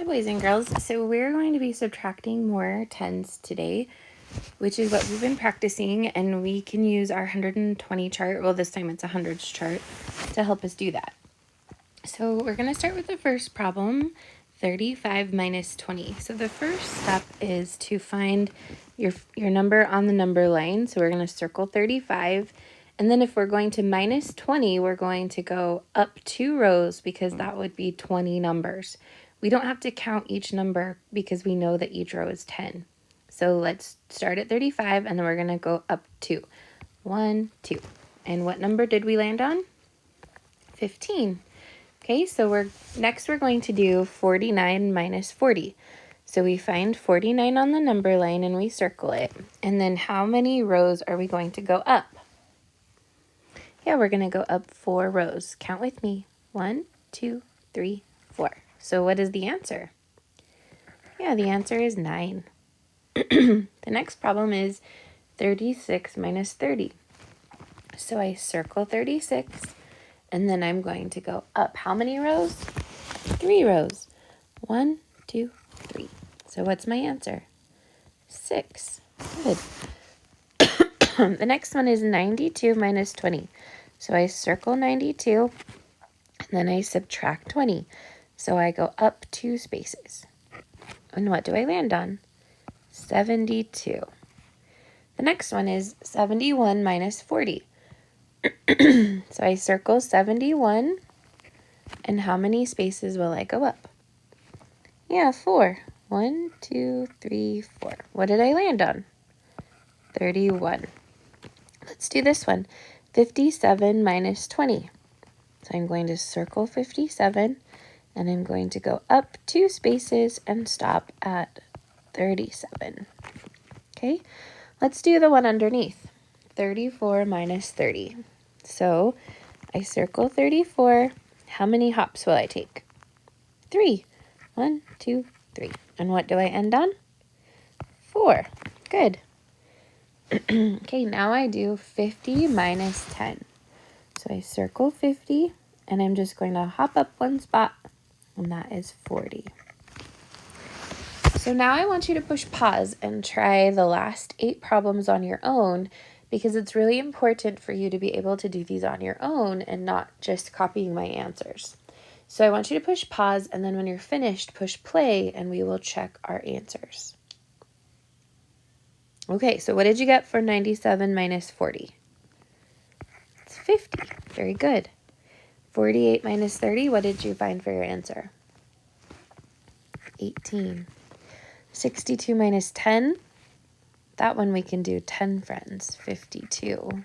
Hi boys and girls, so we're going to be subtracting more tens today, which is what we've been practicing, and we can use our 120 chart, well this time it's a hundreds chart, to help us do that. So we're going to start with the first problem, 35 minus 20. So the first step is to find your number on the number line, so we're going to circle 35, and then if we're going to minus 20, we're going to go up 2 rows because that would be 20 numbers. We don't have to count each number because we know that each row is 10. So let's start at 35 and then we're going to go up 2. 1, 2. And what number did we land on? 15. Okay, so we're going to do 49 minus 40. So we find 49 on the number line and we circle it. And then how many rows are we going to go up? Yeah, we're going to go up 4 rows. Count with me. 1, 2, 3, 4. So what is the answer? Yeah, the answer is 9. The next problem is 36 minus 30. So I circle 36, and then I'm going to go up how many rows? 3 rows. 1, 2, 3. So what's my answer? 6. Good. The next one is 92 minus 20. So I circle 92, and then I subtract 20. So I go up 2 spaces. And what do I land on? 72. The next one is 71 minus 40. So I circle 71, and how many spaces will I go up? Yeah, 4. 1, 2, 3, 4. What did I land on? 31. Let's do this one. 57 minus 20. So I'm going to circle 57, and I'm going to go up 2 spaces and stop at 37. Okay, let's do the one underneath. 34 minus 30. So I circle 34. How many hops will I take? 3. 1, 2, 3. And what do I end on? 4. Good. Okay, now I do 50 minus 10. So I circle 50, and I'm just going to hop up 1 spot, and that is 40. So now I want you to push pause and try the last 8 problems on your own, because it's really important for you to be able to do these on your own and not just copying my answers. So I want you to push pause, and then when you're finished, push play, and we will check our answers. Okay, so what did you get for 97 minus 40? It's 50. Very good. 48 minus 30, what did you find for your answer? 18. 62 minus 10, that one we can do 10 friends, 52.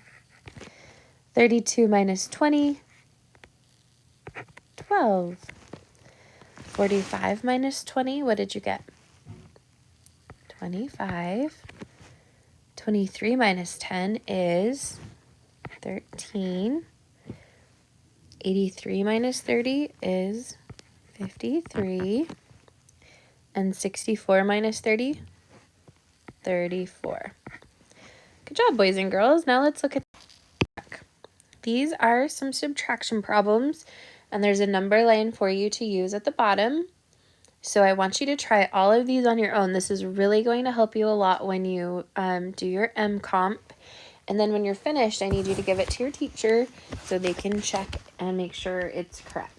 32 minus 20, 12. 45 minus 20, what did you get? 25. 23 minus 10 is 13. 83 minus 30 is 53. And 64 minus 30, 34. Good job, boys and girls. Now let's look at these are some subtraction problems, and there's a number line for you to use at the bottom. So I want you to try all of these on your own. This is really going to help you a lot when you do your MComp. And then when you're finished, I need you to give it to your teacher so they can check and make sure it's correct.